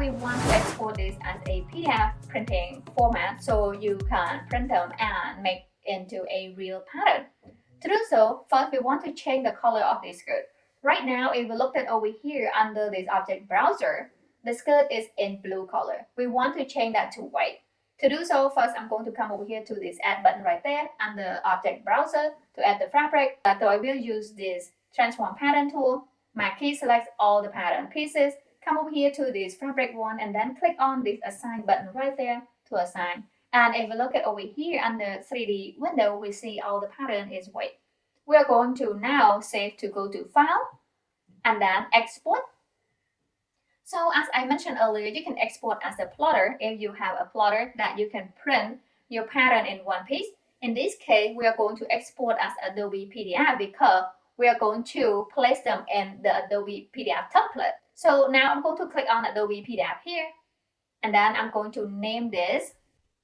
we want to export this as a PDF printing format so you can print them and make into a real pattern. To do so, first we want to change the color of this skirt. Right now, if we look at over here under this object browser, the skirt is in blue color. We want to change that to white. To do so, first I'm going to come over here to this add button right there under object browser to add the fabric. So I will use this transform pattern tool. My key selects all the pattern pieces. Come over here to this fabric one and then click on this assign button right there to assign. And if we look at over here under 3D window, we see all the pattern is white. We are going to now save to go to file and then export. So as I mentioned earlier, you can export as a plotter if you have a plotter that you can print your pattern in one piece. In this case, we are going to export as Adobe PDF because we are going to place them in the Adobe PDF template. So now I'm going to click on Adobe PDF here, and then I'm going to name this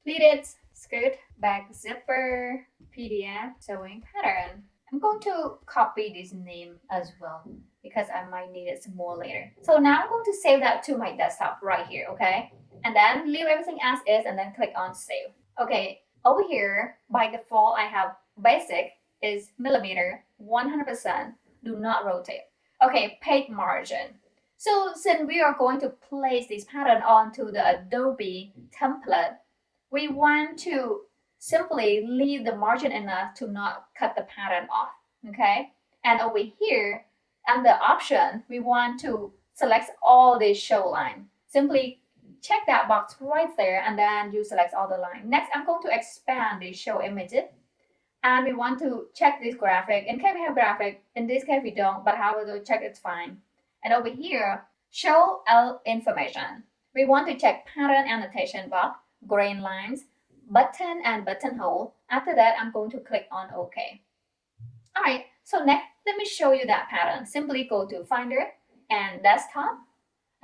pleated skirt back zipper PDF sewing pattern. I'm going to copy this name as well because I might need it some more later. So now I'm going to save that to my desktop right here, okay? And then leave everything as is and then click on save. Okay, over here, by default, I have basic is millimeter, 100%, do not rotate. Okay, page margin. So since we are going to place this pattern onto the Adobe template, we want to simply leave the margin enough to not cut the pattern off, okay? And over here, under option, we want to select all the show line. Simply check that box right there and then you select all the line. Next, I'm going to expand the show images. And we want to check this graphic. In case we have graphic, in this case we don't, but however, check it's fine. And over here, show all information. We want to check pattern annotation box, grain lines, button and buttonhole. After that, I'm going to click on OK. All right, so next, let me show you that pattern. Simply go to Finder and Desktop.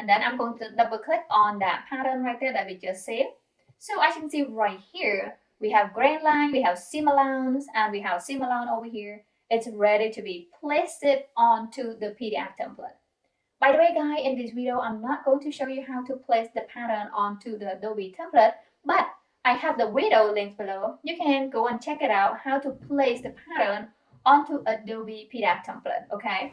And then I'm going to double click on that pattern right there that we just saved. So as you can see right here, we have grain line, we have seam allowance, and we have seam allowance over here. It's ready to be placed onto the PDF template. By the way, guys, in this video, I'm not going to show you how to place the pattern onto the Adobe template, but I have the video links below. You can go and check it out, how to place the pattern onto Adobe PDF template, okay?